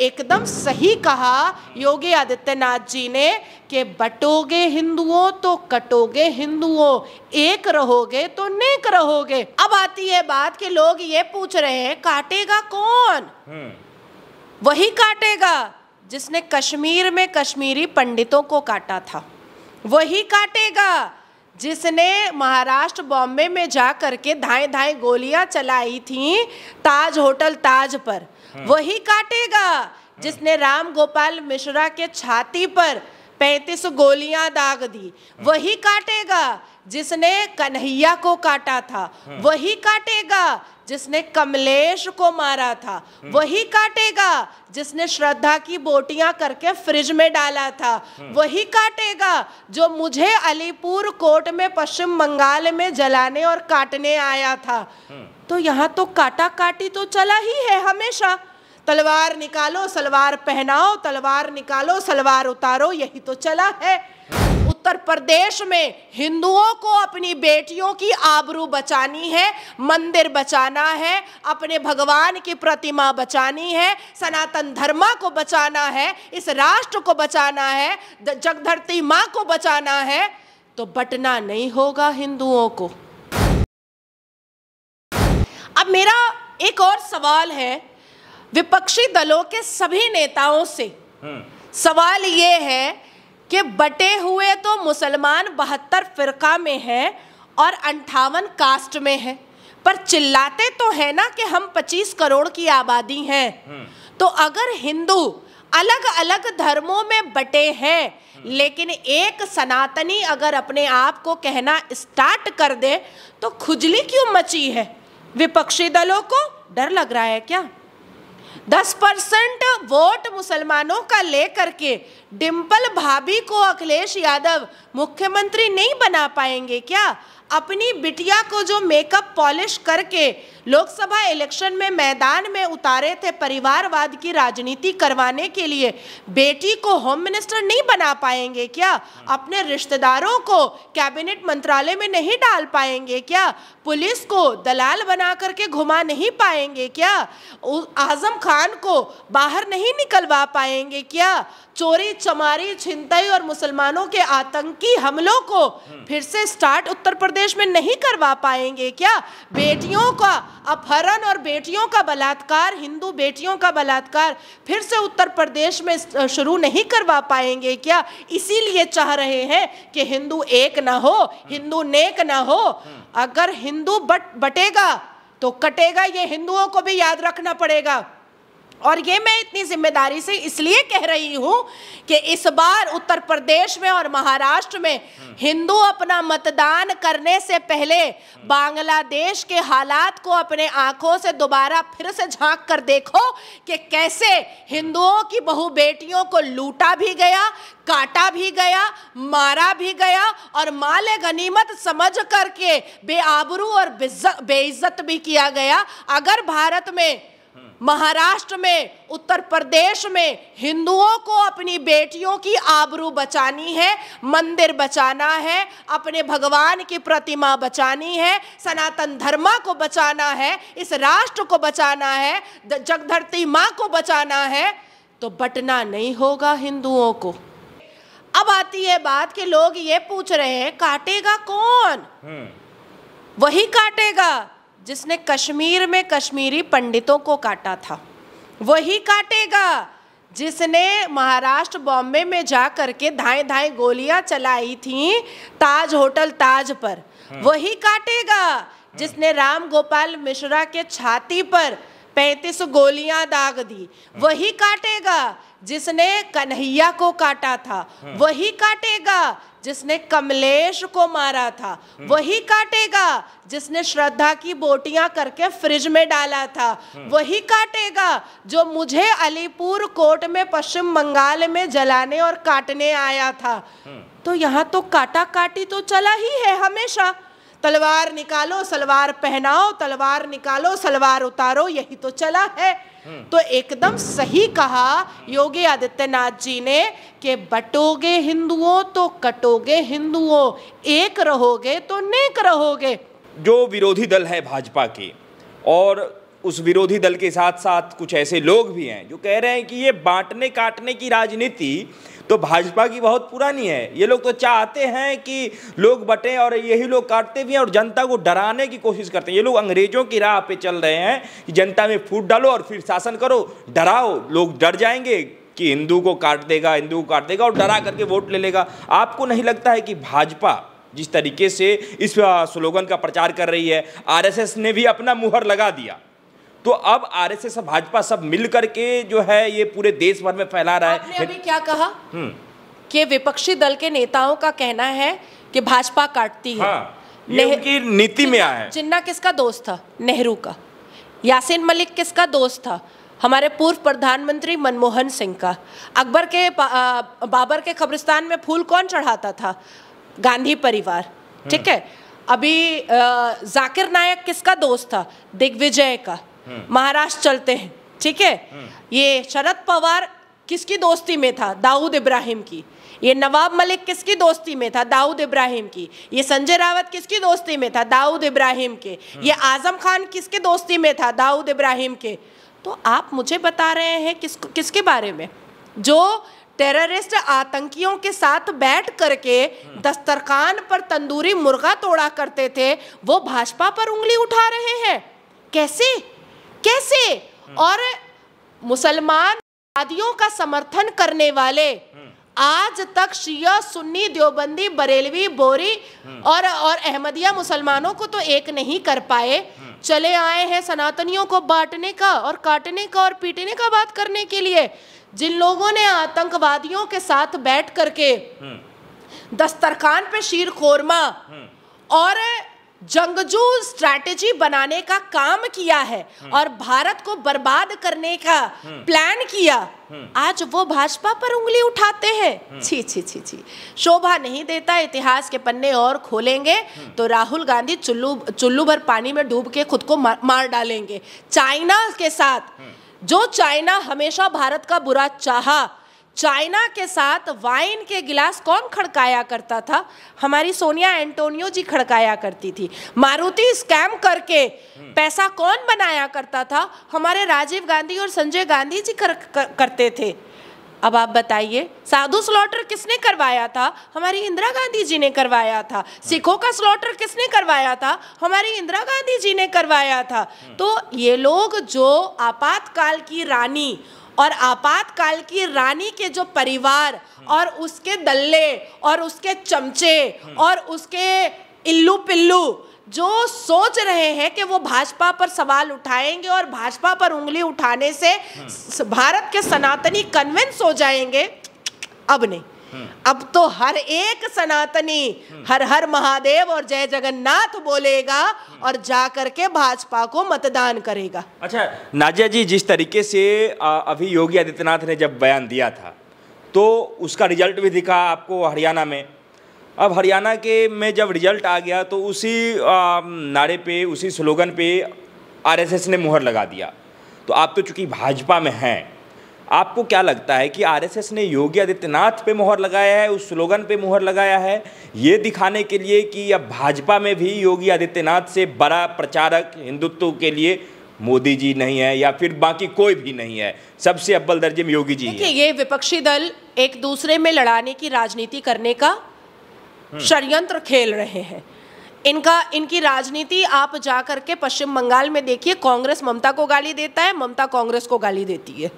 एकदम सही कहा योगी आदित्यनाथ जी ने कि बटोगे हिंदुओं तो कटोगे हिंदुओं, एक रहोगे तो नेक रहोगे। अब आती है बात कि लोग ये पूछ रहे हैं काटेगा कौन? वही काटेगा जिसने कश्मीर में कश्मीरी पंडितों को काटा था, वही काटेगा जिसने महाराष्ट्र बॉम्बे में जा करके धाए धाए गोलियां चलाई थी ताज होटल ताज पर, वही काटेगा जिसने राम गोपाल मिश्रा के छाती पर 35 गोलियां दाग दी, वही काटेगा जिसने कन्हैया को काटा था, वही काटेगा जिसने कमलेश को मारा था, वही काटेगा जिसने श्रद्धा की बोटियां करके फ्रिज में डाला था, वही काटेगा जो मुझे अलीपुर कोर्ट में पश्चिम बंगाल में जलाने और काटने आया था। तो यहाँ तो काटा काटी तो चला ही है हमेशा। तलवार निकालो सलवार पहनाओ, तलवार निकालो सलवार उतारो, यही तो चला है। उत्तर प्रदेश में हिंदुओं को अपनी बेटियों की आबरू बचानी है, मंदिर बचाना है, अपने भगवान की प्रतिमा बचानी है, सनातन धर्म को बचाना है, इस राष्ट्र को बचाना है, जगधरती माँ को बचाना है, तो बटना नहीं होगा हिंदुओं को। अब मेरा एक और सवाल है विपक्षी दलों के सभी नेताओं से। सवाल ये है कि बटे हुए तो मुसलमान 72 फिरका में हैं और 58 कास्ट में हैं, पर चिल्लाते तो है ना कि हम 25 करोड़ की आबादी हैं। तो अगर हिंदू अलग अलग धर्मों में बटे हैं, लेकिन एक सनातनी अगर अपने आप को कहना स्टार्ट कर दे तो खुजली क्यों मची है? विपक्षी दलों को डर लग रहा है क्या? 10% वोट मुसलमानों का लेकर के डिंपल भाभी को अखिलेश यादव मुख्यमंत्री नहीं बना पाएंगे क्या? अपनी बिटिया को जो मेकअप पॉलिश करके लोकसभा इलेक्शन में मैदान में उतारे थे परिवारवाद की राजनीति करवाने के लिए, बेटी को होम मिनिस्टर नहीं बना पाएंगे क्या? अपने रिश्तेदारों को कैबिनेट मंत्रालय में नहीं डाल पाएंगे क्या? पुलिस को दलाल बना करके घुमा नहीं पाएंगे क्या? आजम खान को बाहर नहीं निकलवा पाएंगे क्या? चोरी चमारी छिनतई और मुसलमानों के आतंकी हमलों को फिर से स्टार्ट उत्तर प्रदेश में नहीं करवा पाएंगे क्या? बेटियों का अपहरण और बेटियों का बलात्कार, हिंदू बेटियों का बलात्कार फिर से उत्तर प्रदेश में शुरू नहीं करवा पाएंगे क्या? इसीलिए चाह रहे हैं कि हिंदू एक ना हो, हिंदू नेक ना हो। अगर हिंदू बटेगा तो कटेगा, ये हिंदुओं को भी याद रखना पड़ेगा। और ये मैं इतनी जिम्मेदारी से इसलिए कह रही हूँ कि इस बार उत्तर प्रदेश में और महाराष्ट्र में हिंदू अपना मतदान करने से पहले बांग्लादेश के हालात को अपने आंखों से दोबारा फिर से झांक कर देखो कि कैसे हिंदुओं की बहु बेटियों को लूटा भी गया, काटा भी गया, मारा भी गया और माले गनीमत समझ करके बेआबरू और बेइज्जत भी किया गया। अगर भारत में, महाराष्ट्र में, उत्तर प्रदेश में हिंदुओं को अपनी बेटियों की आबरू बचानी है, मंदिर बचाना है, अपने भगवान की प्रतिमा बचानी है, सनातन धर्म को बचाना है, इस राष्ट्र को बचाना है, जगधरती माँ को बचाना है, तो बटना नहीं होगा हिंदुओं को। अब आती है बात कि लोग ये पूछ रहे हैं काटेगा कौन? वही काटेगा जिसने कश्मीर में कश्मीरी पंडितों को काटा था, वही काटेगा जिसने महाराष्ट्र बॉम्बे में जा करके धाए धाए गोलियां चलाई थी ताज होटल ताज पर, वही काटेगा जिसने राम गोपाल मिश्रा के छाती पर 35 गोलियां दाग दी, वही काटेगा जिसने कन्हैया को काटा था, वही काटेगा जिसने कमलेश को मारा था, वही काटेगा जिसने श्रद्धा की बोटियां करके फ्रिज में डाला था, वही काटेगा जो मुझे अलीपुर कोर्ट में पश्चिम बंगाल में जलाने और काटने आया था। तो यहाँ तो काटा काटी तो चला ही है हमेशा। तलवार निकालो सलवार पहनाओ, तलवार निकालो सलवार उतारो, यही तो चला है। तो एकदम सही कहा योगी आदित्यनाथ जी ने कि बटोगे हिंदुओं तो कटोगे हिंदुओं, एक रहोगे तो नेक रहोगे। जो विरोधी दल है भाजपा के और उस विरोधी दल के साथ साथ कुछ ऐसे लोग भी हैं जो कह रहे हैं कि ये बांटने काटने की राजनीति तो भाजपा की बहुत पुरानी है। ये लोग तो चाहते हैं कि लोग बटें और यही लोग काटते भी हैं और जनता को डराने की कोशिश करते हैं। ये लोग अंग्रेजों की राह पे चल रहे हैं कि जनता में फूट डालो और फिर शासन करो, डराओ, लोग डर जाएंगे कि हिंदू को काट देगा, हिंदू को काट देगा और डरा करके वोट ले लेगा। आपको नहीं लगता है कि भाजपा जिस तरीके से इस स्लोगन का प्रचार कर रही है, आरएसएस ने भी अपना मुहर लगा दिया, तो अब आरएसएस और भाजपा सब मिल करके जो है ये पूरे देश भर में फैला रहा है। आपने अभी क्या कहा कि विपक्षी दल के नेताओं का कहना है कि भाजपा काटती है। हाँ, ये उनकी नीति में आया है। जिन्ना किसका दोस्त था? नेहरू का। यासीन मलिक किसका दोस्त था? हमारे पूर्व प्रधानमंत्री मनमोहन सिंह का। अकबर के बाबर के कब्रिस्तान में फूल कौन चढ़ाता था? गांधी परिवार। ठीक है। अभी जाकिर नायक किसका दोस्त था? दिग्विजय का। महाराष्ट्र चलते हैं। ठीक है। ये शरद पवार किसकी दोस्ती में था? दाऊद इब्राहिम की। ये नवाब मलिक किसकी दोस्ती में था? दाऊद इब्राहिम की। ये संजय रावत किसकी दोस्ती में था? दाऊद इब्राहिम के। ये आजम खान किसके दोस्ती में था? दाऊद इब्राहिम के। तो आप मुझे बता रहे हैं किसके बारे में? जो टेररिस्ट आतंकियों के साथ बैठ करके दस्तरखान पर तंदूरी मुर्गा तोड़ा करते थे, वो भाजपा पर उंगली उठा रहे हैं। कैसे कैसे? और मुसलमान वादियों का समर्थन करने वाले आज तक शिया, सुन्नी, देवबंदी, बरेलवी, बोरी और अहमदिया मुसलमानों को तो एक नहीं कर पाए, चले आए हैं सनातनियों को बांटने का और काटने का और पीटने का बात करने के लिए। जिन लोगों ने आतंकवादियों के साथ बैठ करके दस्तरखान पे शीर खोरमा और जंगजू स्ट्रैटेजी बनाने का काम किया है और भारत को बर्बाद करने का प्लान किया, आज वो भाजपा पर उंगली उठाते हैं। छी छी छी छी, शोभा नहीं देता। इतिहास के पन्ने और खोलेंगे तो राहुल गांधी चुल्लू भर पानी में डूब के खुद को मार डालेंगे। चाइना के साथ, जो चाइना हमेशा भारत का बुरा चाहा, चाइना के साथ वाइन के गिलास कौन खड़काया करता था? हमारी सोनिया एंटोनियो जी खड़काया करती थी। मारुति स्कैम करके पैसा कौन बनाया करता था? हमारे राजीव गांधी और संजय गांधी जी करते थे। अब आप बताइए, साधु स्लॉटर किसने करवाया था? हमारी इंदिरा गांधी जी ने करवाया था। सिखों का स्लॉटर किसने करवाया था? हमारी इंदिरा गांधी जी ने करवाया था। तो ये लोग जो आपातकाल की रानी और आपातकाल की रानी के जो परिवार और उसके दल्ले और उसके चमचे और उसके इल्लू पिल्लू जो सोच रहे हैं कि वो भाजपा पर सवाल उठाएंगे और भाजपा पर उंगली उठाने से भारत के सनातनी कन्विंस हो जाएंगे, अब नहीं। अब तो हर एक सनातनी हर हर महादेव और जय जगन्नाथ बोलेगा और जा करके भाजपा को मतदान करेगा। अच्छा नाजिया जी, जिस तरीके से अभी योगी आदित्यनाथ ने जब बयान दिया था तो उसका रिजल्ट भी दिखा आपको हरियाणा में। अब हरियाणा के में जब रिजल्ट आ गया तो उसी नारे पे, उसी स्लोगन पे आरएसएस ने मुहर लगा दिया। तो आप तो चूंकि भाजपा में हैं, आपको क्या लगता है कि आरएसएस ने योगी आदित्यनाथ पे मुहर लगाया है, उस स्लोगन पे मुहर लगाया है, ये दिखाने के लिए कि अब भाजपा में भी योगी आदित्यनाथ से बड़ा प्रचारक हिंदुत्व के लिए मोदी जी नहीं है या फिर बाकी कोई भी नहीं है, सबसे अव्वल दर्जे में योगी जी हैं? देखिए, ये विपक्षी दल एक दूसरे में लड़ाने की राजनीति करने का षड्यंत्र खेल रहे हैं। इनकी राजनीति आप जा करके पश्चिम बंगाल में देखिए, कांग्रेस ममता को गाली देता है, ममता कांग्रेस को गाली देती है।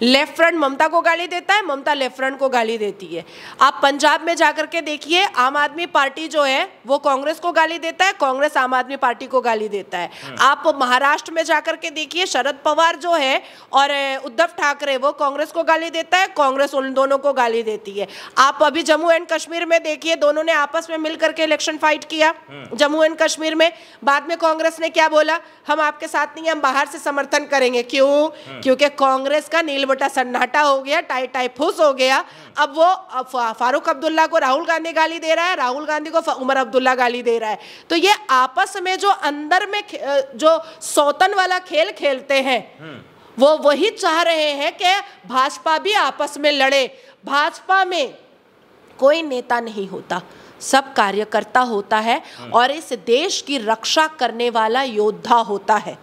लेफ्ट फ्रंट ममता को गाली देता है, ममता लेफ्ट फ्रंट को गाली देती है। आप पंजाब में जा करके देखिए, आम आदमी पार्टी जो है वो कांग्रेस को गाली देता है, कांग्रेस आम आदमी पार्टी को गाली देता है। आप महाराष्ट्र में जा करके देखिए, शरद पवार जो है और उद्धव ठाकरे, वो कांग्रेस को गाली देता है, कांग्रेस उन दोनों को गाली देती है। आप अभी जम्मू एंड कश्मीर में देखिए, दोनों ने आपस में मिल करके इलेक्शन फाइट किया जम्मू एंड कश्मीर में। बाद में कांग्रेस ने क्या बोला? हम आपके साथ नहीं, हम बाहर से समर्थन करेंगे। क्यों? क्योंकि कांग्रेस का नील बटा सन्नाटा हो गया, टाई टाई फुस हो गया। अब वो फारूक अब्दुल्ला को राहुल गांधी गाली दे रहा है, राहुल गांधी को उमर अब्दुल्ला गाली दे रहा है। तो ये आपस में जो अंदर में जो सौतन वाला खेल खेलते हैं, वो वही चाह रहे हैं कि भाजपा भी आपस में लड़े। भाजपा में कोई नेता नहीं होता, सब कार्यकर्ता होता है और इस देश की रक्षा करने वाला योद्धा होता है।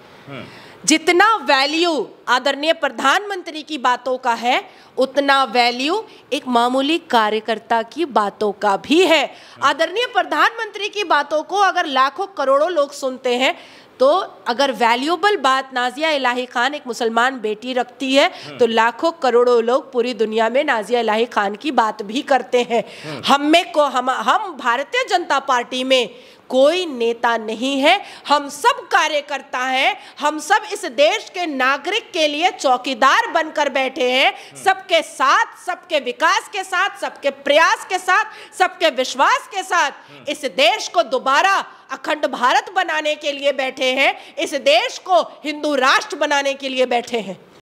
जितना वैल्यू आदरणीय प्रधानमंत्री की बातों का है, उतना वैल्यू एक मामूली कार्यकर्ता की बातों का भी है। आदरणीय प्रधानमंत्री की बातों को अगर लाखों करोड़ों लोग सुनते हैं, तो अगर वैल्यूएबल बात नाजिया इलाही खान एक मुसलमान बेटी रखती है, तो लाखों करोड़ों लोग पूरी दुनिया में नाजिया इलाही खान की बात भी करते हैं। हम भारतीय जनता पार्टी में कोई नेता नहीं है, हम सब कार्यकर्ता हैं, हम सब इस देश के नागरिक के लिए चौकीदार बनकर बैठे हैं। सबके साथ, सबके विकास के साथ, सबके प्रयास के साथ, सबके विश्वास के साथ इस देश को दोबारा अखंड भारत बनाने के लिए बैठे हैं, इस देश को हिंदू राष्ट्र बनाने के लिए बैठे हैं।